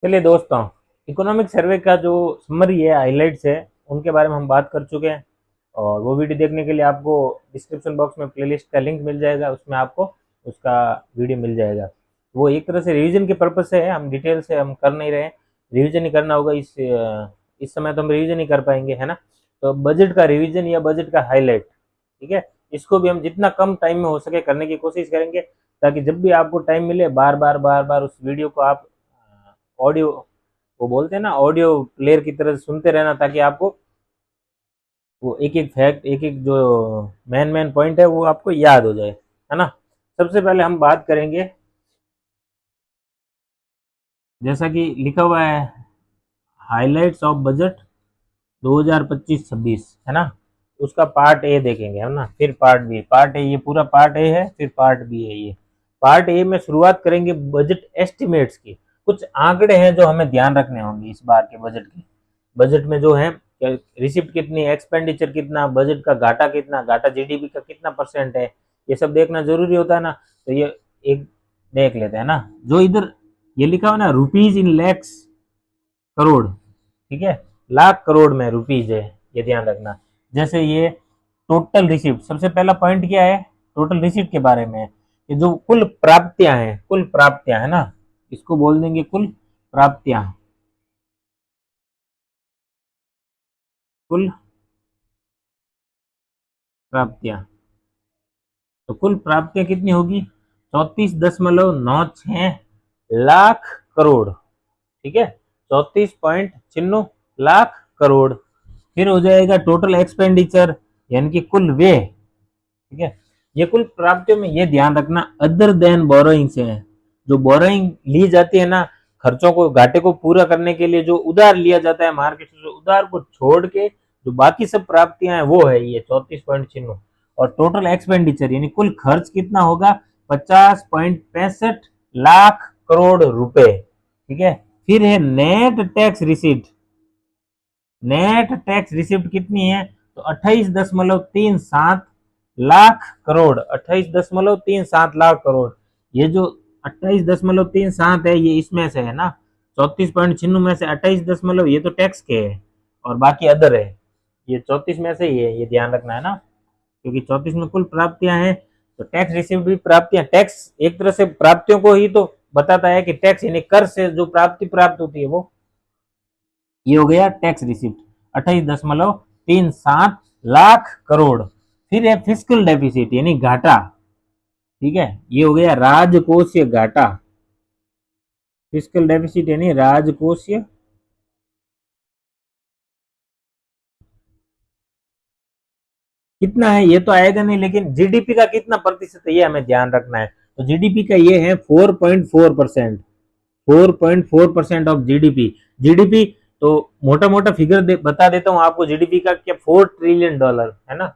चलिए दोस्तों, economic survey का जो समरी है, हाइलाइट्स है, उनके बारे में हम बात कर चुके हैं। और वो वीडियो देखने के लिए आपको डिस्क्रिप्शन बॉक्स में प्लेलिस्ट का लिंक मिल जाएगा, उसमें आपको उसका वीडियो मिल जाएगा। वो एक तरह से रिवीजन के पर्पज से है, हम डिटेल से हम कर नहीं रहे हैं, रिवीजन ही करना होगा। इस समय तो हम रिवीजन ही कर पाएंगे, है ना। तो बजट का रिवीजन या बजट का हाईलाइट, ठीक है, इसको भी हम जितना कम टाइम में हो सके करने की कोशिश करेंगे, ताकि जब भी आपको टाइम मिले बार बार उस वीडियो को आप ऑडियो, वो बोलते हैं ना, ऑडियो प्लेयर की तरह सुनते रहना, ताकि आपको वो एक एक फैक्ट, एक एक जो मेन मेन पॉइंट है वो आपको याद हो जाए, है ना। सबसे पहले हम बात करेंगे, जैसा कि लिखा हुआ है, हाइलाइट्स ऑफ बजट 2025-26, है ना। उसका पार्ट ए देखेंगे, है ना, फिर पार्ट बी, पार्ट ए, ये पूरा पार्ट ए है, फिर पार्ट बी है। ये पार्ट ए में शुरुआत करेंगे बजट एस्टिमेट्स की। कुछ आंकड़े हैं जो हमें ध्यान रखने होंगे इस बार के बजट की। बजट में जो है, रिसिप्ट कितनी, एक्सपेंडिचर कितना, बजट का घाटा कितना, घाटा जीडीपी का कितना परसेंट है, ये सब देखना जरूरी होता है ना। तो ये एक देख लेते हैं ना, जो इधर ये लिखा हुआ ना, रुपीज इन लैक्स करोड़, ठीक है, लाख करोड़ में रुपीज है, ये ध्यान रखना। जैसे ये टोटल रिसिप्ट, सबसे पहला पॉइंट क्या है, टोटल रिसिप्ट के बारे में है कि जो कुल प्राप्तियां हैं, कुल प्राप्तियां, है ना, इसको बोल देंगे कुल प्राप्तियां। कुल प्राप्तियां, तो कुल प्राप्तियां कितनी होगी, 34.96 लाख करोड़, ठीक है, 34.96 लाख करोड़। फिर हो जाएगा टोटल एक्सपेंडिचर, यानी कि कुल व्यय, ठीक है। ये कुल प्राप्तियों में ये ध्यान रखना, अदर देन बोरोइंग से है, जो बोरोइंग ली जाती है ना, खर्चों को, घाटे को पूरा करने के लिए जो उधार लिया जाता है मार्केट से, जो उधार को छोड़ के जो बाकी सब प्राप्तियां हैं, वो है ये 34.96। और टोटल एक्सपेंडिचर यानी कुल खर्च कितना होगा, 50.65 लाख करोड़ रुपए, ठीक है। फिर है net tax receipt, net tax receipt कितनी है, तो 28.37 लाख करोड़, 28.37 लाख करोड़। ये जो 28.37 है, ये इसमें से है ना, 34.96 में से 28 ये तो टैक्स के है, और बाकी अदर है, ये 34 में से ही है, ये ध्यान रखना है ना। क्योंकि 34 में कुल प्राप्तियां हैं, तो टैक्स रिसिप्ट भी प्राप्तियां, टैक्स एक तरह से प्राप्तियों को ही तो बताता है कि टैक्स यानी कर से जो प्राप्ति प्राप्त होती है वो, ये हो गया टैक्स रिसिप्ट, 28.37 लाख करोड़। फिर है फिस्कल डेफिसिट यानी घाटा, ठीक है, ये हो गया राजकोषीय घाटा। फिस्कल डेफिसिट यानी राजकोषीय, कितना है ये तो आएगा नहीं, लेकिन जीडीपी का कितना प्रतिशत है ये हमें ध्यान रखना है। तो जीडीपी का ये है 4.4%, 4.4% ऑफ जीडीपी। जीडीपी तो मोटा मोटा फिगर बता देता हूँ आपको, जीडीपी का क्या, $4 ट्रिलियन, है ना।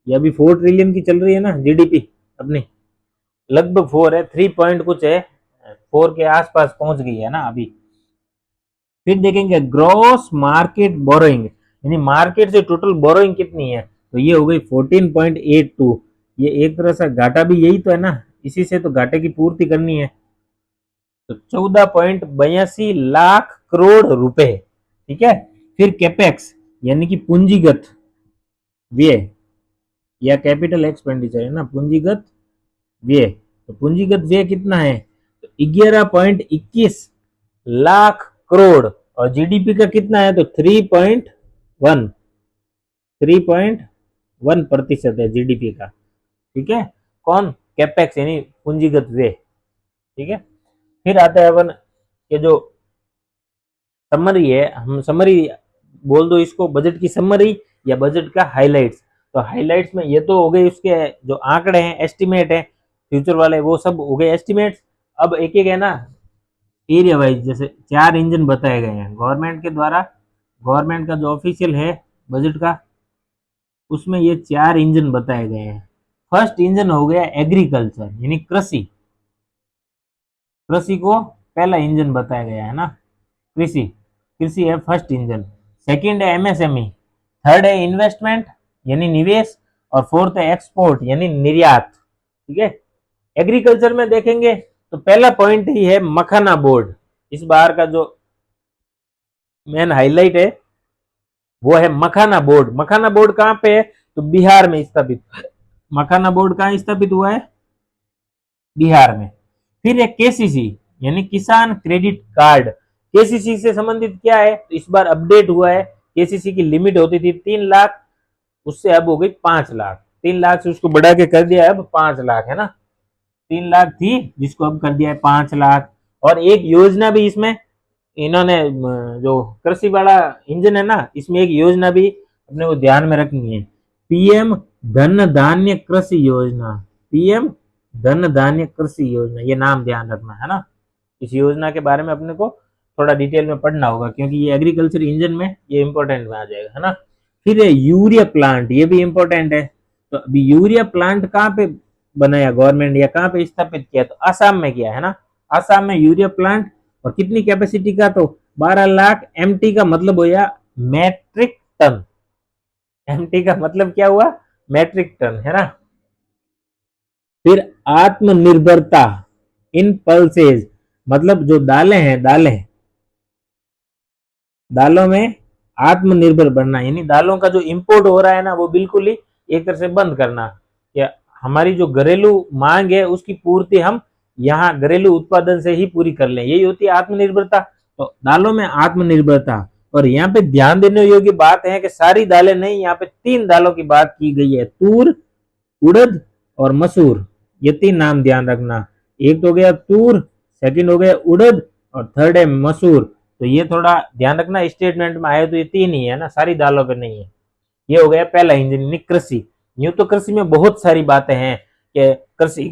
ये अभी 4 ट्रिलियन की चल रही है ना जीडीपी अपनी, लगभग 4 है, 3 पॉइंट कुछ है, 4 के आसपास पहुंच गई है ना अभी। फिर देखेंगे ग्रॉस मार्केट बोरोइंग, यानी मार्केट से टोटल बोरोइंग कितनी है, तो ये हो गई 14.82। ये एक तरह से घाटा भी यही तो है ना, इसी से तो घाटे की पूर्ति करनी है। तो 14.82 लाख करोड़ रुपए, ठीक है। फिर कैपेक्स यानी कि पूंजीगत व्यय, या कैपिटल एक्सपेंडिचर, है ना, पूंजीगत व्यय। तो पूंजीगत व्यय कितना है, तो 11.21 लाख करोड़, और जीडीपी का कितना है, तो 3.1 है जीडीपी का, ठीक है। कौन, कैपेक्स यानी पूंजीगत व्यय, ठीक है। फिर आता है अपन, ये जो समरी है, हम समरी बोल दो इसको, बजट की समरी या बजट का हाइलाइट्स। तो हाइलाइट्स में ये तो हो गए उसके जो आंकड़े हैं, एस्टिमेट है, फ्यूचर वाले, वो सब हो गए एस्टिमेट्स। अब एक एक है ना, एरिया वाइज, जैसे 4 इंजन बताए गए हैं गवर्नमेंट के द्वारा, गवर्नमेंट का जो ऑफिशियल है बजट का, उसमें ये 4 इंजन बताए गए हैं। फर्स्ट इंजन हो गया एग्रीकल्चर यानी कृषि, कृषि को पहला इंजन बताया गया है ना, कृषि, कृषि है फर्स्ट इंजन। सेकंड है एमएसएमई, थर्ड है इन्वेस्टमेंट यानी निवेश, और फोर्थ है एक्सपोर्ट यानी निर्यात, ठीक है। एग्रीकल्चर में देखेंगे तो पहला पॉइंट ही है मखाना बोर्ड, इस बार का जो मेन हाईलाइट है वो है मखाना बोर्ड। मखाना बोर्ड कहाँ पे है? तो बिहार में स्थापित। मखाना बोर्ड कहाँ स्थापित हुआ है? बिहार में। फिर एक केसीसी यानी किसान क्रेडिट कार्ड। केसीसी से संबंधित क्या है? तो इस बार अपडेट हुआ है। केसीसी की लिमिट होती थी 3 लाख, उससे अब हो गई 5 लाख। 3 लाख से उसको बढ़ा के कर दिया है अब 5 लाख, है ना। 3 लाख थी जिसको अब कर दिया है 5 लाख। और एक योजना भी इसमें इन्होंने जो कृषि वाला इंजन है ना, इसमें एक योजना भी अपने को ध्यान में रखनी है। पीएम धन धान्य कृषि योजना। पीएम धन धान्य कृषि योजना, ये नाम ध्यान रखना है ना। इस योजना के बारे में अपने को थोड़ा डिटेल में पढ़ना होगा, क्योंकि ये एग्रीकल्चर इंजन में ये इंपॉर्टेंट में आ जाएगा, है ना। फिर यूरिया प्लांट, ये भी इंपॉर्टेंट है। तो अभी यूरिया प्लांट कहाँ पे बनाया गवर्नमेंट, या कहाँ पे स्थापित किया? तो आसाम में किया, है ना। आसाम में यूरिया प्लांट। और कितनी कैपेसिटी का? तो 12 लाख एमटी का मतलब हो गया मैट्रिक टन। एमटी का मतलब क्या हुआ? मैट्रिक टन, है ना। फिर आत्मनिर्भरता इन पल्सेज, मतलब जो दालें हैं, दालों में आत्मनिर्भर बनना, यानी दालों का जो इंपोर्ट हो रहा है ना वो बिल्कुल ही एक तरह से बंद करना। या हमारी जो घरेलू मांग है उसकी पूर्ति हम यहाँ घरेलू उत्पादन से ही पूरी कर लें, यही होती है आत्मनिर्भरता। तो दालों में आत्मनिर्भरता। और यहाँ पे ध्यान देने योग्य बात है कि सारी दालें नहीं, यहाँ पे 3 दालों की बात की गई है, तूर, उड़द और मसूर। ये 3 नाम ध्यान रखना। एक तो हो गया तूर, सेकंड हो गया उड़द, और थर्ड है मसूर। तो ये थोड़ा ध्यान रखना, स्टेटमेंट में आए तो ये 3 ही है ना, सारी दालों पे नहीं है। ये हो गया पहला इंजन यानी कृषि। यूं तो कृषि में बहुत सारी बातें हैं कि कृषि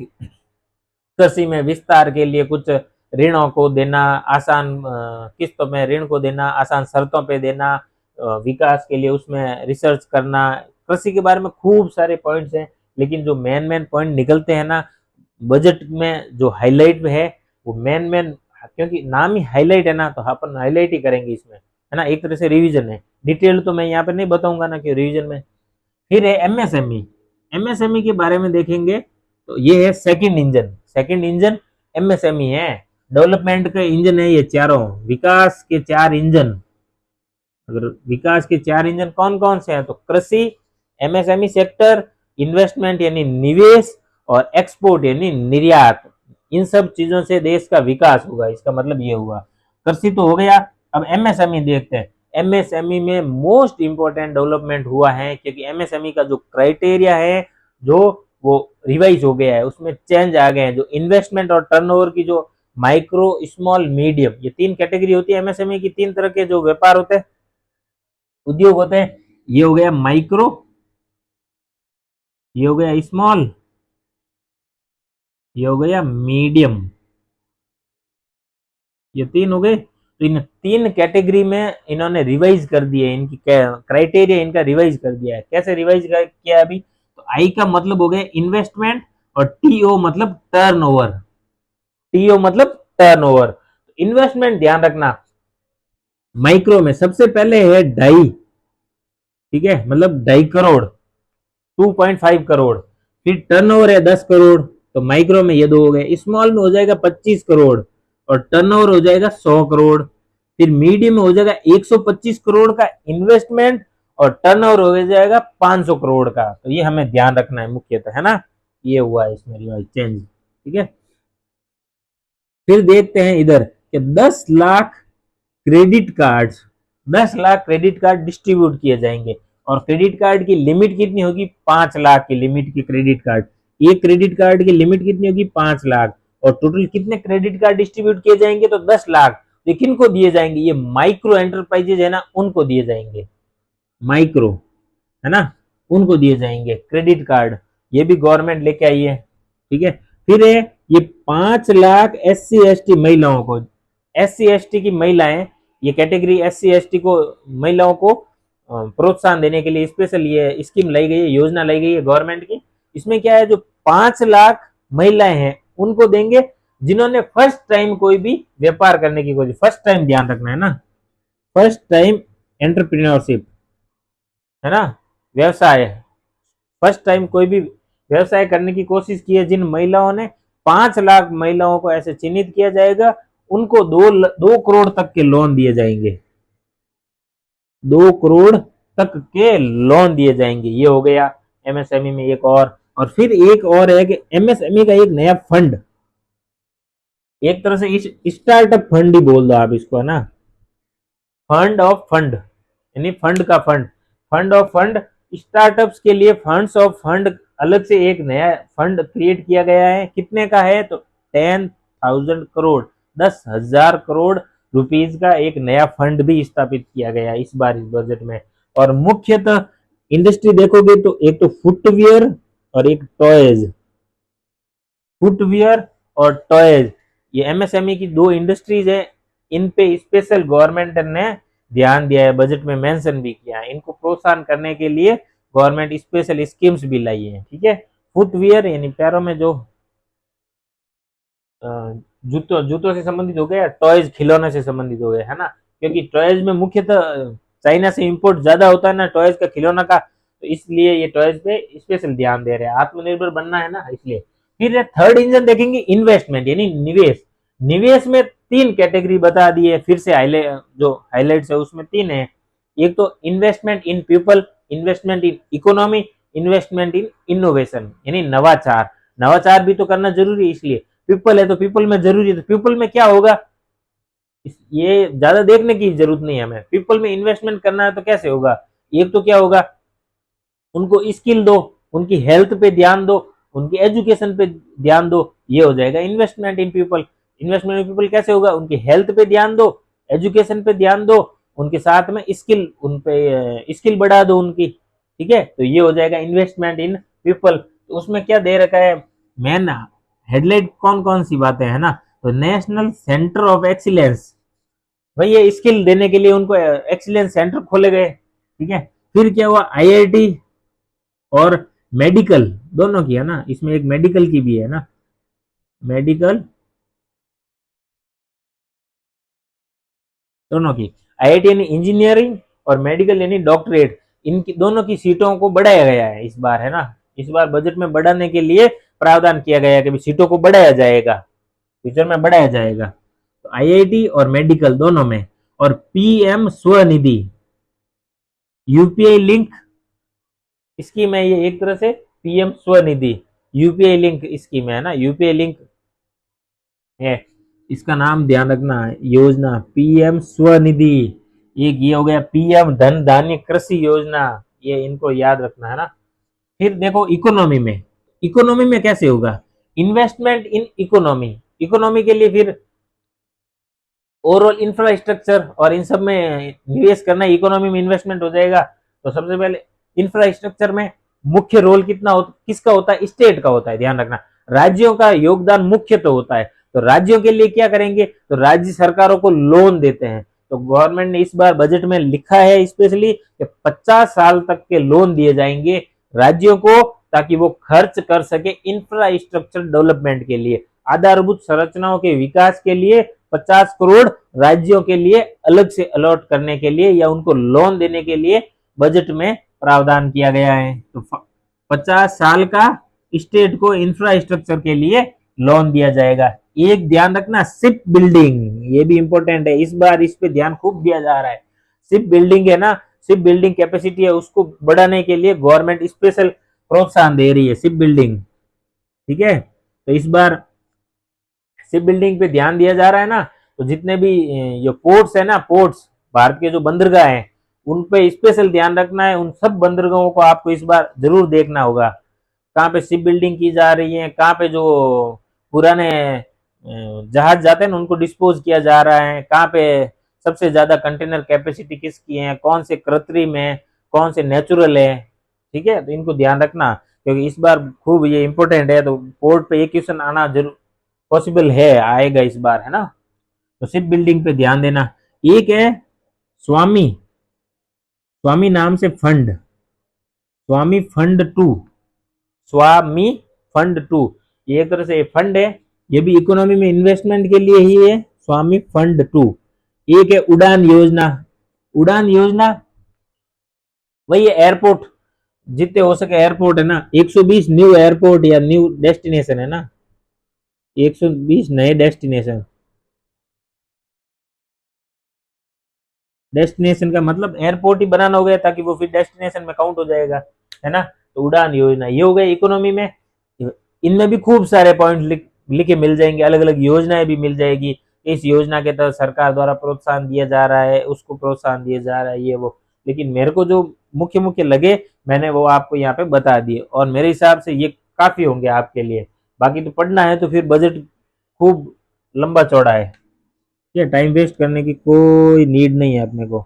कृषि में विस्तार के लिए कुछ ऋणों को देना, आसान किस्तों में ऋण को देना, आसान शर्तों पे देना, विकास के लिए उसमें रिसर्च करना। कृषि के बारे में खूब सारे पॉइंट्स हैं, लेकिन जो मेन मेन पॉइंट निकलते हैं ना बजट में, जो हाईलाइट में है वो मेन मेन, क्योंकि नाम ही हाईलाइट है ना, तो अपन हाईलाइट ही करेंगे इसमें, है ना। एक तरह से रिवीजन है, डिटेल तो मैं यहाँ पे नहीं बताऊंगा ना कि रिवीजन में। फिर है एमएसएमई। एमएसएमई के बारे में देखेंगे तो ये है second engine. Second engine MSME है, डेवलपमेंट का इंजन है ये चारों, विकास के 4 इंजन। अगर विकास के 4 इंजन कौन कौन से हैं? तो कृषि, एमएसएमई सेक्टर, इन्वेस्टमेंट यानी निवेश, और एक्सपोर्ट यानी निर्यात। इन सब चीजों से देश का विकास होगा, इसका मतलब ये हुआ। कृषि तो हो गया, अब एमएसएमई देखते हैं। एमएसएमई में मोस्ट इंपोर्टेंट डेवलपमेंट हुआ है, क्योंकि एमएसएमई का जो क्राइटेरिया है जो वो रिवाइज हो गया है, उसमें चेंज आ गए हैं। जो इन्वेस्टमेंट और टर्नओवर की जो माइक्रो, स्मॉल, मीडियम, ये 3 कैटेगरी होती है एमएसएमई की। 3 तरह के जो व्यापार होते हैं, उद्योग होते हैं। ये हो गया माइक्रो, ये हो गया स्मॉल, ये हो गया मीडियम। ये 3 हो गए। तो इन 3 कैटेगरी में इन्होंने रिवाइज कर दिए, इनकी क्राइटेरिया इनका रिवाइज कर दिया है। कैसे रिवाइज किया है अभी? तो आई का मतलब हो गया इन्वेस्टमेंट, और टीओ मतलब टर्नओवर। टीओ मतलब टर्नओवर। इन्वेस्टमेंट ध्यान रखना, माइक्रो में सबसे पहले है 2.5, ठीक है, मतलब 2.5 करोड़, 2.5 करोड़। फिर टर्नओवर है 10 करोड़, तो माइक्रो में ये 2 हो गए। स्मॉल में हो जाएगा 25 करोड़, और टर्नओवर हो जाएगा 100 करोड़। फिर मीडियम में हो जाएगा 125 करोड़ का इन्वेस्टमेंट, और टर्नओवर हो जाएगा 500 करोड़ का। तो ये हमें ध्यान रखना है मुख्यतः, है ना। ये हुआ है इसमें रिवाइज चेंज, ठीक है। फिर देखते हैं इधर कि 10 lakh credit card, 10 lakh credit card distribute किए जाएंगे। और क्रेडिट कार्ड की लिमिट कितनी होगी? 5 लाख की लिमिट की क्रेडिट कार्ड। एक क्रेडिट कार्ड की लिमिट कितनी होगी? 5 लाख। और टोटल कितने क्रेडिट कार्ड डिस्ट्रीब्यूट किए जाएंगे? तो 10 लाख। ये किन को दिए जाएंगे? ये माइक्रो एंटरप्राइजेज है ना, उनको दिए जाएंगे। माइक्रो, है ना, उनको दिए जाएंगे क्रेडिट कार्ड। ये भी गवर्नमेंट लेके आई है, ठीक है। फिर है ये 5 लाख SC ST महिलाओं को। SC ST की महिलाएं, ये कैटेगरी SC ST को, महिलाओं को प्रोत्साहन देने के लिए स्पेशल ये स्कीम लाई गई है, योजना लाई गई है गवर्नमेंट की। इसमें क्या है, जो 5 लाख महिलाएं हैं उनको देंगे जिन्होंने फर्स्ट टाइम कोई भी व्यापार करने की कोशिश, फर्स्ट टाइम ध्यान रखना है ना, फर्स्ट टाइम एंटरप्रेन्योरशिप, है ना, व्यवसाय, फर्स्ट टाइम कोई भी व्यवसाय करने की कोशिश की है जिन महिलाओं ने, 5 लाख महिलाओं को ऐसे चिन्हित किया जाएगा। उनको 2 करोड़ तक के लोन दिए जाएंगे, 2 करोड़ तक के लोन दिए जाएंगे। ये हो गया एमएसएमई में एक और फिर एक और है कि एमएसएमई का एक नया फंड, एक तरह से इस स्टार्टअप फंड ही बोल दो आप इसको, है ना, फंड ऑफ फंड, यानी फंड का fund, fund of fund, startups के लिए फंड्स ऑफ फंड, अलग से एक नया फंड क्रिएट किया गया है। कितने का है? तो 10,000 करोड़, 10,000 करोड़ रुपीज का एक नया फंड भी स्थापित किया गया इस बार इस बजट में। और मुख्यतः इंडस्ट्री देखोगे तो एक तो फुटवियर और एक टॉयज, फुटवियर और टॉयज, ये एमएसएमई की दो इंडस्ट्रीज है। इन पे स्पेशल गवर्नमेंट ने ध्यान दिया है, बजट में मेंशन भी किया है। इनको प्रोत्साहन करने के लिए गवर्नमेंट स्पेशल स्कीम्स भी लाई है। ठीक है, फुटवियर यानी पैरों में जो जूतों जूतों से संबंधित हो गया, टॉयज खिलौने से संबंधित हो गया, है ना, क्योंकि टॉयज में मुख्यतः चाइना से इंपोर्ट ज्यादा होता है ना टॉयज का, खिलौना का, तो इसलिए ये टॉयज पे स्पेशल ध्यान दे रहे हैं, आत्मनिर्भर बनना है ना, इसलिए। फिर थर्ड इंजन देखेंगे, इन्वेस्टमेंट यानी निवेश। निवेश में 3 कैटेगरी बता दी है, फिर से हाईलाइट जो हाईलाइट्स है उसमें 3 है। एक तो investment in people, investment in economy, investment in innovation यानी नवाचार। नवाचार भी तो करना जरूरी है, इसलिए पीपल है तो पीपल में जरूरी है, तो पीपल में क्या होगा, ये ज्यादा देखने की जरूरत नहीं है हमें। पीपल में इन्वेस्टमेंट करना है तो कैसे होगा, एक तो क्या होगा, उनको स्किल दो, उनकी हेल्थ पे ध्यान दो, उनकी एजुकेशन पे ध्यान दो, ये हो जाएगा investment in people. Investment in people कैसे होगा, उनकी हेल्थ पे ध्यान दो, एजुकेशन पे ध्यान दो, उनके साथ में स्किल, उन पे स्किल बढ़ा दो उनकी। ठीक है, तो ये हो जाएगा इन्वेस्टमेंट इन पीपल। तो उसमें क्या दे रखा है, मेन हेडलाइट कौन कौन सी बातें है ना, तो नेशनल सेंटर ऑफ एक्सीलेंस, भाई ये स्किल देने के लिए उनको एक्सीलेंस सेंटर खोले गए। ठीक है, फिर क्या हुआ, आईआईटी और मेडिकल दोनों की है ना, इसमें एक मेडिकल की भी है ना, मेडिकल दोनों की, आईआईटी यानी इंजीनियरिंग और मेडिकल यानी डॉक्टरेट, इनकी दोनों की सीटों को बढ़ाया गया है इस बार, है ना, इस बार बजट में बढ़ाने के लिए प्रावधान किया गया है कि सीटों को बढ़ाया जाएगा, फ्यूचर में बढ़ाया जाएगा। तो आईआईटी और मेडिकल दोनों में, और PM Svanidhi, UPI link scheme है ये, एक तरह से PM Svanidhi UPI link scheme है ना, यूपीआई लिंक है, इसका नाम ध्यान रखना, योजना पीएम स्वनिधि। एक ये हो गया पीएम धन धान्य कृषि योजना, ये इनको याद रखना है ना। फिर देखो इकोनॉमी में, इकोनॉमी में कैसे होगा, इन्वेस्टमेंट इन इकोनॉमी, इकोनॉमी के लिए फिर ओवरऑल इंफ्रास्ट्रक्चर और इन सब में निवेश करना, इकोनॉमी में इन्वेस्टमेंट हो जाएगा। तो सबसे पहले इंफ्रास्ट्रक्चर में मुख्य रोल किसका होता है, स्टेट का होता है, ध्यान रखना, राज्यों का योगदान मुख्य तो होता है। तो राज्यों के लिए क्या करेंगे, तो राज्य सरकारों को लोन देते हैं। तो गवर्नमेंट ने इस बार बजट में लिखा है स्पेशली कि 50 साल तक के लोन दिए जाएंगे राज्यों को, ताकि वो खर्च कर सके इंफ्रास्ट्रक्चर डेवलपमेंट के लिए, आधारभूत संरचनाओं के विकास के लिए 50 करोड़ राज्यों के लिए अलग से अलॉट करने के लिए या उनको लोन देने के लिए बजट में प्रावधान किया गया है। तो 50 साल का स्टेट को इंफ्रास्ट्रक्चर के लिए लोन दिया जाएगा। एक ध्यान रखना, शिप बिल्डिंग, ये भी इंपॉर्टेंट है, इस बार इस पे ध्यान खूब दिया जा रहा है। शिप बिल्डिंग है ना, शिप बिल्डिंग कैपेसिटी है, उसको बढ़ाने के लिए गवर्नमेंट स्पेशल प्रोत्साहन दे रही है, शिप बिल्डिंग। ठीक है, तो इस बार शिप बिल्डिंग पे ध्यान दिया जा रहा है ना, तो जितने भी ये पोर्ट्स है ना, पोर्ट्स भारत के जो बंदरगाह हैं, उन पे स्पेशल ध्यान रखना है। उन सब बंदरगाहों को आपको इस बार जरूर देखना होगा, कहाँ पे शिप बिल्डिंग की जा रही है, कहाँ पे जो पुराने जहाज जाते हैं ना उनको डिस्पोज किया जा रहा है, कहाँ पे सबसे ज्यादा कंटेनर कैपेसिटी किसकी है, कौन से कृत्रिम है, कौन से नेचुरल है। ठीक है, तो इनको ध्यान रखना, क्योंकि इस बार खूब ये इंपॉर्टेंट है। तो पोर्ट पे एक क्वेश्चन आना जरूर पॉसिबल है, आएगा इस बार, है ना। तो शिप बिल्डिंग पे ध्यान देना। एक है स्वामी, स्वामी नाम से fund, Swami fund two, Swami fund two, ये एक तरह से फंड है, ये भी इकोनॉमी में इन्वेस्टमेंट के लिए ही है, स्वामी फंड टू। एक है उड़ान योजना, उड़ान योजना वही एयरपोर्ट, जितने हो सके एयरपोर्ट है ना, 120 न्यू एयरपोर्ट या न्यू डेस्टिनेशन है ना, 120 नए डेस्टिनेशन, डेस्टिनेशन का मतलब एयरपोर्ट ही बनाना हो गया ताकि वो फिर डेस्टिनेशन में काउंट हो जाएगा, है ना। तो उड़ान योजना ये हो गई इकोनॉमी में। इनमें भी खूब सारे पॉइंट लिखे मिल जाएंगे, अलग अलग योजनाएं भी मिल जाएगी। इस योजना के तहत सरकार द्वारा प्रोत्साहन दिया जा रहा है, उसको प्रोत्साहन दिया जा रहा है, ये वो। लेकिन मेरे को जो मुख्य मुख्य लगे मैंने वो आपको यहाँ पे बता दिए, और मेरे हिसाब से ये काफी होंगे आपके लिए। बाकी तो पढ़ना है तो फिर बजट खूब लंबा चौड़ा है, ये टाइम वेस्ट करने की कोई नीड नहीं है अपने को।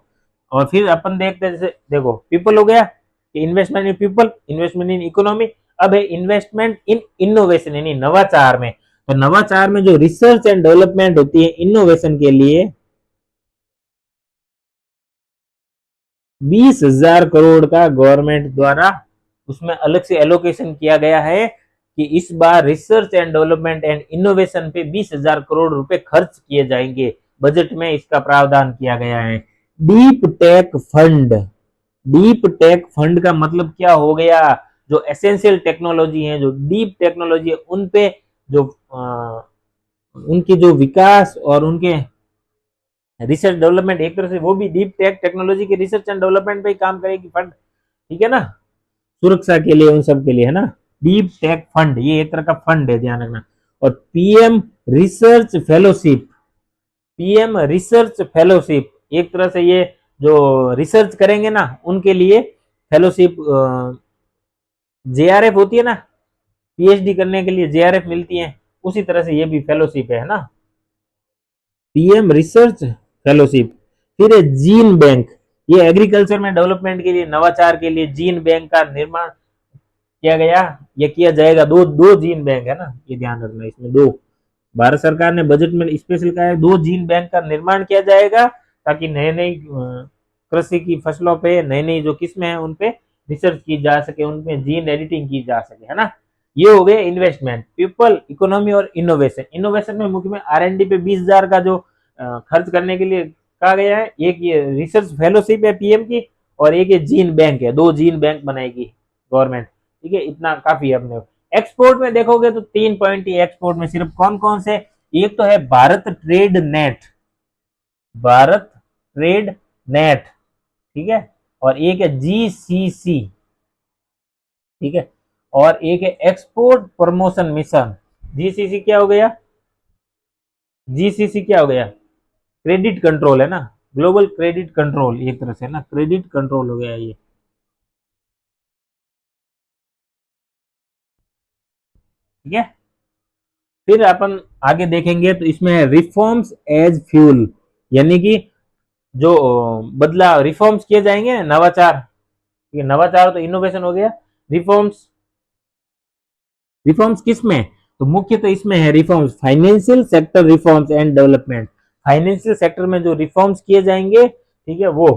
और फिर अपन देखते हैं, जैसे देखो पीपल हो गया कि investment in people, investment in economy. अब है इन्वेस्टमेंट इन इनोवेशन यानी नवाचार में। तो नवाचार में जो रिसर्च एंड डेवलपमेंट होती है इनोवेशन के लिए 20,000 करोड़ का गवर्नमेंट द्वारा उसमें अलग से एलोकेशन किया गया है कि इस बार research and development and innovation पे 20,000 करोड़ रुपए खर्च किए जाएंगे। बजट में इसका प्रावधान किया गया है। Deep tech fund, deep tech fund का मतलब क्या हो गया, जो एसेंशियल टेक्नोलॉजी है, जो डीप टेक्नोलॉजी है, उन पे जो उनकी जो विकास और उनके रिसर्च डेवलपमेंट, एक तरह से वो भी डीप टेक टेक्नोलॉजी के रिसर्च एंड डेवलपमेंट पे ही काम करेगी फंड, ठीक है ना। सुरक्षा के लिए, उन सब के लिए, है ना। डीप टेक फंड ये एक तरह का फंड है, ध्यान रखना। और PM research fellowship, PM research fellowship एक तरह से ये जो रिसर्च करेंगे ना उनके लिए फेलोशिप, जेआरएफ होती है ना, पीएचडी करने के लिए जेआरएफ मिलती है, उसी तरह से ये भी फेलोशिप है ना, पीएम रिसर्च फेलोशिप। फिर है जीन बैंक, ये एग्रीकल्चर में डेवलपमेंट के लिए, नवाचार के लिए जीन बैंक का निर्माण किया गया, ये किया जाएगा। दो दो जीन बैंक है ना, ये ध्यान रखना, इसमें दो, भारत सरकार ने बजट में स्पेशल कहा है 2 जीन बैंक का निर्माण किया जाएगा ताकि नए नई कृषि की फसलों पे नई नई जो किस्में हैं उन पे रिसर्च की जा सके, उनमें जीन एडिटिंग की जा सके, है ना। ये हो गए इन्वेस्टमेंट, पीपल, इकोनॉमी और इनोवेशन। इनोवेशन में मुख्य में R&D पे 20,000 का जो खर्च करने के लिए कहा गया है। एक ये रिसर्च फेलोशिप है पीएम की, और एक ये जीन बैंक है, 2 जीन बैंक बनाएगी गवर्नमेंट, ठीक है। इतना काफी है अपने। एक्सपोर्ट में देखोगे तो 3 पॉइंट ही एक्सपोर्ट में सिर्फ कौन कौन से, एक तो है Bharat trade net, Bharat trade net, ठीक है। और एक है जीसीसी, ठीक है। और एक है एक्सपोर्ट प्रमोशन मिशन। जीसीसी क्या हो गया, जीसीसी क्या हो गया, क्रेडिट कंट्रोल है ना, ग्लोबल क्रेडिट कंट्रोल, एक तरह से ना क्रेडिट कंट्रोल हो गया ये, ठीक है। फिर अपन आगे देखेंगे तो इसमें रिफॉर्म्स एज फ्यूल, यानी कि जो बदला रिफॉर्म्स किए जाएंगे, नवाचार, ये नवाचार तो इनोवेशन हो गया। रिफॉर्म्स, रिफॉर्म्स किस में, तो मुख्य तो इसमें है reforms financial sector reforms and development. Financial sector में जो रिफॉर्म्स किए जाएंगे, ठीक है, वो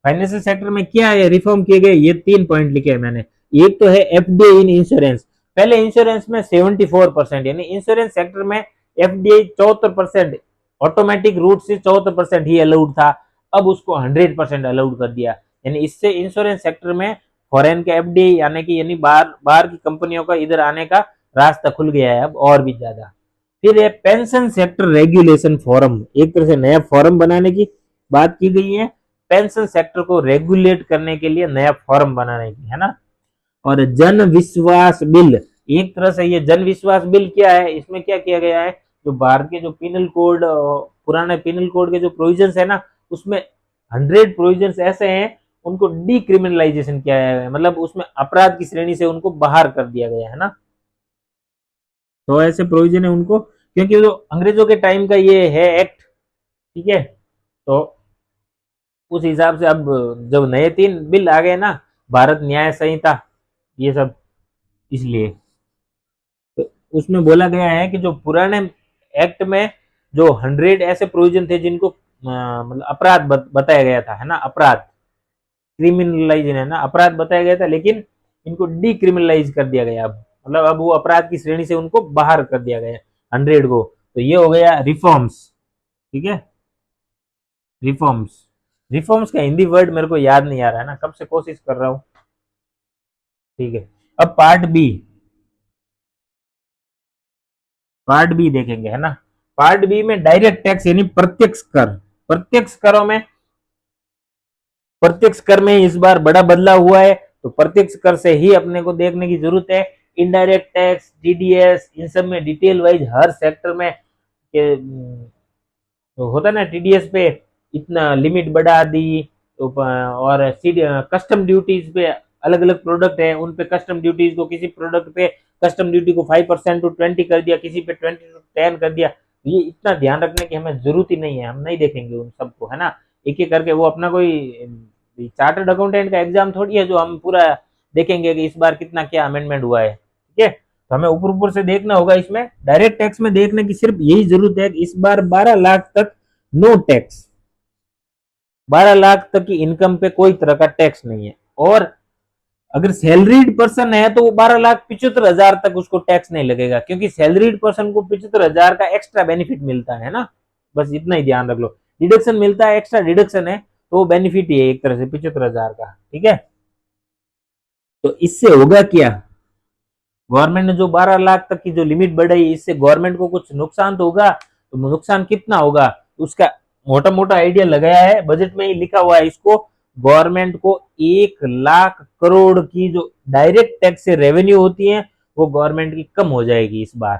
फाइनेंशियल सेक्टर में क्या है रिफॉर्म किए गए, ये 3 पॉइंट लिखे हैं मैंने। एक तो है एफडीआई इन इंश्योरेंस, पहले इंश्योरेंस में 74%, यानी इंश्योरेंस सेक्टर में एफडीआई 74%, ऑटोमेटिक रूट से 74% ही अलाउड था, अब उसको 100% अलाउड कर दिया। यानी इससे इंश्योरेंस सेक्टर में फॉरेन के एफडीआई आने की, यानी बाहर बाहर की कंपनियों का इधर आने का रास्ता खुल गया है अब और भी ज्यादा। फिर ये पेंशन सेक्टर रेगुलेशन फोरम, एक तरह से नया फोरम बनाने की बात की गई है, पेंशन सेक्टर को रेगुलेट करने के लिए नया फॉर्म बनाने की, है ना। और जन विश्वास बिल, एक तरह से ये जन विश्वास बिल क्या है, इसमें क्या किया गया है, जो भारत के जो पिनल कोड, पुराने पिनल कोड के जो प्रोविजंस है ना, उसमें 100 प्रोविजंस ऐसे हैं उनको डीक्रिमिनलाइजेशन किया है, मतलब उसमें अपराध की श्रेणी से उनको बाहर कर दिया गया है ना। तो ऐसे प्रोविजन है उनको, क्योंकि जो अंग्रेजों के टाइम का ये है एक्ट, ठीक है। तो उस हिसाब से अब जब नए 3 बिल आ गए ना, भारत न्याय संहिता, ये सब, इसलिए तो उसमें बोला गया है कि जो पुराने एक्ट में जो 100 ऐसे प्रोविजन थे जिनको मतलब अपराध बताया गया था, है ना, अपराध, क्रिमिनलाइजेशन है ना, अपराध बताया गया था, लेकिन इनको डीक्रिमिनलाइज कर दिया गया अब, मतलब अब वो अपराध की श्रेणी से उनको बाहर कर दिया गया 100 को। तो ये हो गया रिफॉर्म्स, ठीक है, रिफॉर्म्स। रिफॉर्म्स का हिंदी वर्ड मेरे को याद नहीं आ रहा है ना, कब से कोशिश कर रहा हूँ, ठीक है। अब पार्ट बी, पार्ट बी देखेंगे, है ना। पार्ट बी में डायरेक्ट टैक्स यानी प्रत्यक्ष कर, प्रत्यक्ष करों में प्रत्यक्ष कर में इस बार बड़ा बदलाव हुआ है, तो प्रत्यक्ष कर से ही अपने को देखने की जरूरत है। इनडायरेक्ट टैक्स, टीडीएस, इन सब में डिटेल वाइज हर सेक्टर में के तो होता है ना, टीडीएस पे इतना लिमिट बढ़ा दी, तो और कस्टम ड्यूटीज पे अलग अलग प्रोडक्ट है, उन पे कस्टम ड्यूटीज को, किसी प्रोडक्ट पे कस्टम ड्यूटी को 5% टू 20 कर दिया, किसी पे 20 टू 10 कर दिया। ये इतना ध्यान रखने की हमें जरूरत ही नहीं है, हम नहीं देखेंगे उन सबको, है ना। एक एक करके, वो अपना कोई चार्टर्ड अकाउंटेंट का एग्जाम थोड़ी है जो हम पूरा देखेंगे कि इस बार कितना क्या अमेंडमेंट हुआ है, ठीक है। तो हमें ऊपर ऊपर से देखना होगा। इसमें डायरेक्ट टैक्स में देखने की सिर्फ यही जरूरत है कि इस बार 12 लाख तक नो टैक्स, 12 लाख तक की इनकम पे कोई तरह का टैक्स नहीं है। और अगर सैलरीड पर्सन है तो वो 12,75,000 तक उसको टैक्स नहीं लगेगा, क्योंकि सैलरीड पर्सन को 75,000 का एक्स्ट्रा बेनिफिट मिलता है ना, बस इतना ही ध्यान रख लो। डिडक्शन मिलता है, एक्स्ट्रा डिडक्शन है, तो वो बेनिफिट ही है एक तरह से 75,000 का, ठीक है। तो इससे होगा क्या, गवर्नमेंट ने जो 12 लाख तक की जो लिमिट बढ़ाई, इससे गवर्नमेंट को कुछ नुकसान तो होगा, तो नुकसान कितना होगा उसका मोटा मोटा आइडिया लगाया है, बजट में ही लिखा हुआ है इसको। गवर्नमेंट को 1 लाख करोड़ की जो डायरेक्ट टैक्स से रेवेन्यू होती है वो गवर्नमेंट की कम हो जाएगी इस बार,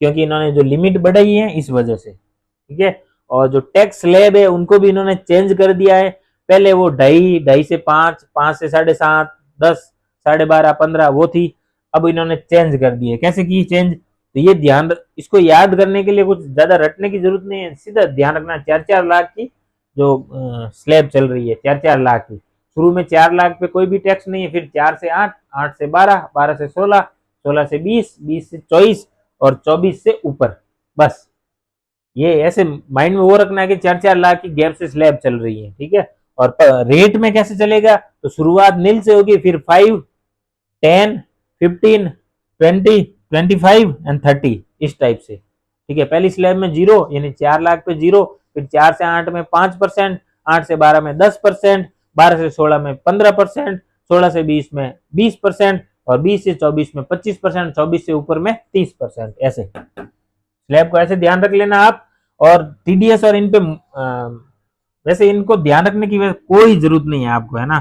क्योंकि इन्होंने जो लिमिट बढ़ाई है इस वजह से, ठीक है। और जो टैक्स स्लैब है उनको भी इन्होंने चेंज कर दिया है। पहले वो 2.5, 2.5 से 5, 5 से 7.5, 10, 12.5, 15 वो थी, अब इन्होंने चेंज कर दी है। कैसे की चेंज, तो ये ध्यान, इसको याद करने के लिए कुछ ज्यादा रटने की जरूरत नहीं है, सीधा ध्यान रखना। 4-4 लाख की जो स्लैब चल रही है, 4-4 लाख की, शुरू में 4 लाख पे कोई भी टैक्स नहीं है, फिर 4 से 8, 8 से 12, 12 से 16, 16 से 20, 20 से 24 और 24 से ऊपर। बस ये ऐसे माइंड में वो रखना है कि 4-4 लाख की गैप से स्लैब चल रही है, ठीक है। और रेट में कैसे चलेगा, तो शुरुआत नील से होगी, फिर 5, 10, 15, 20, 25 एंड 30, इस टाइप से, ठीक है। पहली स्लैब में 0 यानी 4 लाख पे 0, फिर 4 से 8 में 5%, 8 से 12 में 10%, 12 से 16 में 15%, 16 से 20 में 20%, और 20 से 24 में 25%, 24 से ऊपर में 30%। ऐसे स्लैब को ऐसे ध्यान रख लेना आप। और टीडीएस और इन पे वैसे इनको ध्यान रखने की कोई जरूरत नहीं है आपको, है ना,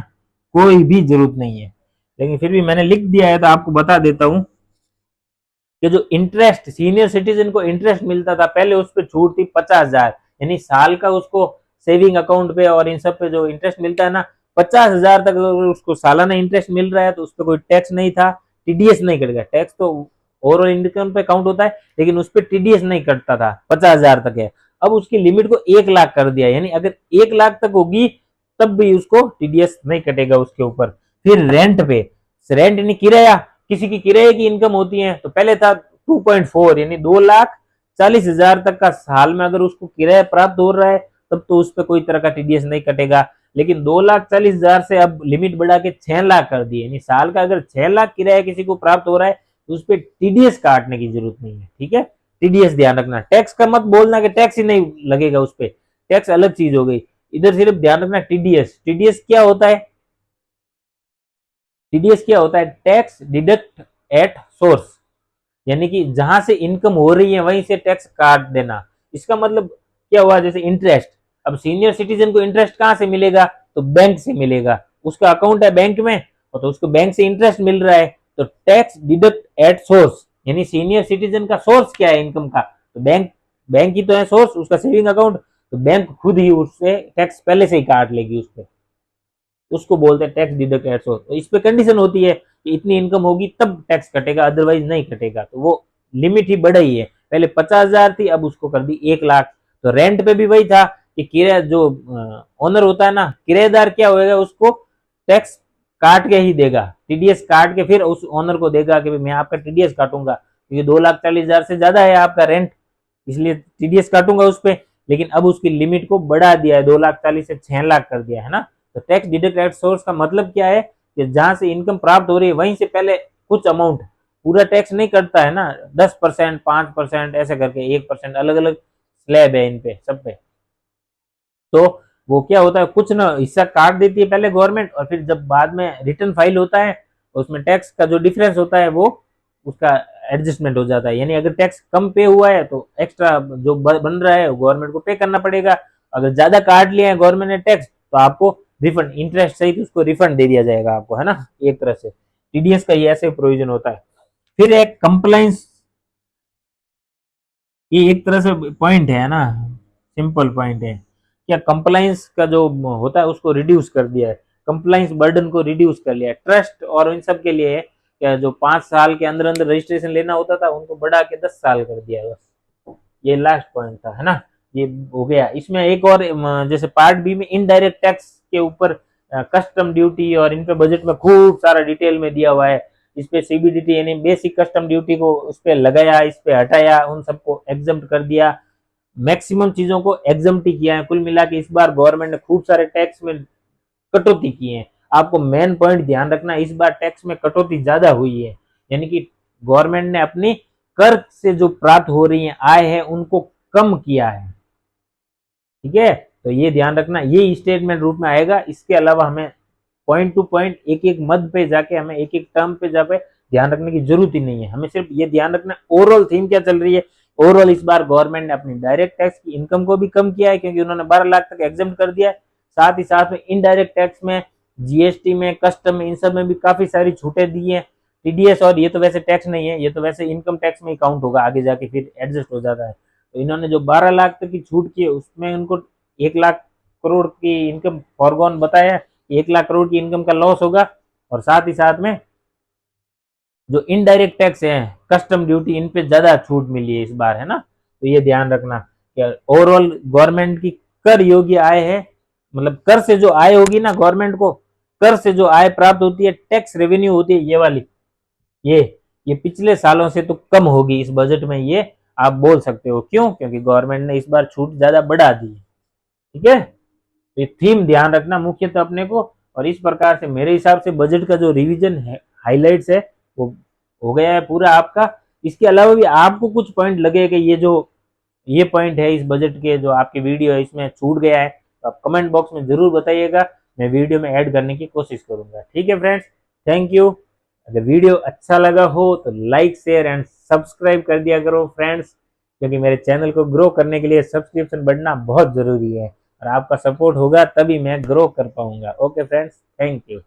कोई भी जरूरत नहीं है, लेकिन फिर भी मैंने लिख दिया है तो आपको बता देता हूं कि जो इंटरेस्ट सीनियर सिटीजन को इंटरेस्ट मिलता था पहले, उस पर छूट थी 50,000, यानी साल का उसको सेविंग अकाउंट पे और इन सब पे जो इंटरेस्ट मिलता है ना, 50,000 तक अगर उसको सालाना इंटरेस्ट मिल रहा है तो उस पर कोई टैक्स नहीं था, टीडीएस नहीं कटेगा। टैक्स तो ओवरऑल इनकम पे काउंट होता है, लेकिन उस पर टीडीएस नहीं कटता था, 50,000 तक है। अब उसकी लिमिट को 1 लाख कर दिया, यानी अगर 1 लाख तक होगी तब भी उसको टीडीएस नहीं कटेगा उसके ऊपर। फिर रेंट पे, रेंट यानी किराया, किसी की किराए की इनकम होती है, तो पहले था 2.4 यानी 2,40,000 तक का साल में अगर उसको किराया प्राप्त हो रहा है तब तो उस पर कोई तरह का टीडीएस नहीं कटेगा। लेकिन 2,40,000 से अब लिमिट बढ़ा के 6 लाख कर दी, यानी साल का अगर 6 लाख किराया किसी को प्राप्त हो रहा है तो उस पर टीडीएस काटने की जरूरत नहीं है, ठीक है। टीडीएस ध्यान रखना, टैक्स का मत बोलना कि टैक्स ही नहीं लगेगा उस पर, टैक्स अलग चीज हो गई, इधर सिर्फ ध्यान रखना टीडीएस। टीडीएस क्या होता है, टीडीएस क्या होता है, टैक्स डिडक्ट एट सोर्स, यानी कि जहां से इनकम हो रही है वहीं से टैक्स काट देना। इसका मतलब क्या हुआ, जैसे इंटरेस्ट, अब सीनियर सिटीजन को इंटरेस्ट कहां से मिलेगा, तो बैंक से मिलेगा, उसका अकाउंट है बैंक में और तो उसको बैंक से इंटरेस्ट मिल रहा है, तो टैक्स डिडक्ट एट सोर्स, यानी सीनियर सिटीजन का सोर्स क्या है इनकम का, तो बैंक, बैंक ही तो है सोर्स, उसका सेविंग अकाउंट, तो बैंक खुद ही उससे टैक्स पहले से ही काट लेगी उस पर, उसको बोलते हैं टैक्स डिडक्ट एट सोर्स। तो इस पे कंडीशन होती है कि इतनी इनकम होगी तब टैक्स कटेगा, अदरवाइज नहीं कटेगा। तो वो लिमिट ही बढ़ाई है, पहले 50,000 थी, अब उसको कर दी 1 लाख। तो रेंट पे भी वही था कि किराया जो ओनर होता है ना, किराएदार क्या होएगा, उसको टैक्स काट के ही देगा, टीडीएस काट के फिर उस ओनर को देगा कि मैं आपका टीडीएस काटूंगा, क्योंकि 2,40,000 से ज्यादा है आपका रेंट, इसलिए टीडीएस काटूंगा उस पर। लेकिन अब उसकी लिमिट को बढ़ा दिया है, 2,40,000 से 6 लाख कर दिया है ना। तो टैक्स डिडक्ट एट सोर्स का मतलब क्या है कि जहां से इनकम प्राप्त हो रही है वहीं से पहले कुछ अमाउंट, पूरा टैक्स नहीं कटता है ना, 10%, 5% ऐसे करके 1%, अलग अलग स्लैब है इन पे सब पे। तो वो क्या होता है, कुछ ना हिस्सा काट देती है पहले गवर्नमेंट, और फिर जब बाद में रिटर्न फाइल होता है उसमें टैक्स का जो डिफरेंस होता है वो उसका एडजस्टमेंट हो जाता है। यानी अगर टैक्स कम पे हुआ है तो एक्स्ट्रा जो बन रहा है गवर्नमेंट को पे करना पड़ेगा, अगर ज्यादा काट लिया है गवर्नमेंट ने टैक्स तो आपको रिफंड, इंटरेस्ट सहित उसको रिफंड दे दिया जाएगा आपको, है ना, एक तरह से टीडीएस का ये ऐसे प्रोविजन होता है। फिर एक कंप्लाइंस, ये एक तरह से पॉइंट है ना, सिंपल पॉइंट है, क्या कंप्लाइंस का जो होता है उसको रिड्यूस कर दिया है, कंप्लाइंस बर्डन को रिड्यूस कर लिया है। ट्रस्ट और इन सब के लिए है, क्या जो 5 साल के अंदर अंदर रजिस्ट्रेशन लेना होता था उनको बढ़ा के 10 साल कर दिया है बस। ये लास्ट पॉइंट था, है ना, ये हो गया। इसमें एक और जैसे पार्ट बी में इनडायरेक्ट टैक्स के ऊपर कस्टम ड्यूटी और इन पे बजट में खूब सारा डिटेल में दिया हुआ है। इस पे सीबीडीटी यानी बेसिक कस्टम ड्यूटी को उस पे लगाया, इस पे हटाया, उन सबको एग्जम्प्ट कर दिया, मैक्सिमम चीजों को एग्जम्प्ट ही किया है। कुल मिला के इस बार गवर्नमेंट ने खूब सारे टैक्स में कटौती की है। आपको मेन पॉइंट ध्यान रखना, इस बार टैक्स में कटौती ज्यादा हुई है, यानी कि गवर्नमेंट ने अपनी कर से जो प्राप्त हो रही है आय है उनको कम किया है, ठीक है। तो ये ध्यान रखना, ये स्टेटमेंट रूप में आएगा। इसके अलावा हमें पॉइंट टू पॉइंट एक एक मद पे जाके, हमें एक एक टर्म पे जाके ध्यान रखने की जरूरत ही नहीं है। हमें सिर्फ ये ध्यान रखना ओवरऑल थीम क्या चल रही है। ओवरऑल इस बार गवर्नमेंट ने अपनी डायरेक्ट टैक्स की इनकम को भी कम किया है, क्योंकि उन्होंने 12 लाख तक एग्जाम कर दिया है। साथ ही साथ में इनडायरेक्ट टैक्स में, जीएसटी में, कस्टम में, इन सब में भी काफी सारी छूटें दी है। टीडीएस, और ये तो वैसे टैक्स नहीं है, ये तो वैसे इनकम टैक्स में ही काउंट होगा, आगे जाके फिर एडजस्ट हो जाता है। तो इन्होंने जो 12 लाख तक की छूट की है उसमें उनको 1 लाख करोड़ की इनकम फॉरगॉन बताया, 1 लाख करोड़ की इनकम का लॉस होगा। और साथ ही साथ में जो इनडायरेक्ट टैक्स है, कस्टम ड्यूटी, इन पे ज्यादा छूट मिली है इस बार, है ना। तो ये ध्यान रखना कि ओवरऑल गवर्नमेंट की कर योग्य आय है, मतलब कर से जो आय होगी ना गवर्नमेंट को, कर से जो आय प्राप्त होती है, टैक्स रेवेन्यू होती है, ये वाली, ये ये पिछले सालों से तो कम होगी इस बजट में, ये आप बोल सकते हो। क्यों? क्योंकि गवर्नमेंट ने इस बार छूट ज्यादा बढ़ा दी है, ठीक है। तो ये थीम ध्यान रखना मुख्यतः अपने को। और इस प्रकार से मेरे हिसाब से बजट का जो रिवीजन है, हाइलाइट्स है, वो हो गया है पूरा आपका। इसके अलावा भी आपको कुछ पॉइंट लगे कि ये पॉइंट है इस बजट के जो आपकी वीडियो है इसमें छूट गया है, तो आप कमेंट बॉक्स में जरूर बताइएगा, मैं वीडियो में ऐड करने की कोशिश करूंगा, ठीक है फ्रेंड्स। Thank you. अगर वीडियो अच्छा लगा हो तो लाइक, शेयर एंड सब्सक्राइब कर दिया करो फ्रेंड्स, क्योंकि मेरे चैनल को ग्रो करने के लिए सब्सक्रिप्शन बढ़ना बहुत जरूरी है, और आपका सपोर्ट होगा तभी मैं ग्रो कर पाऊंगा। Okay friends, thank you.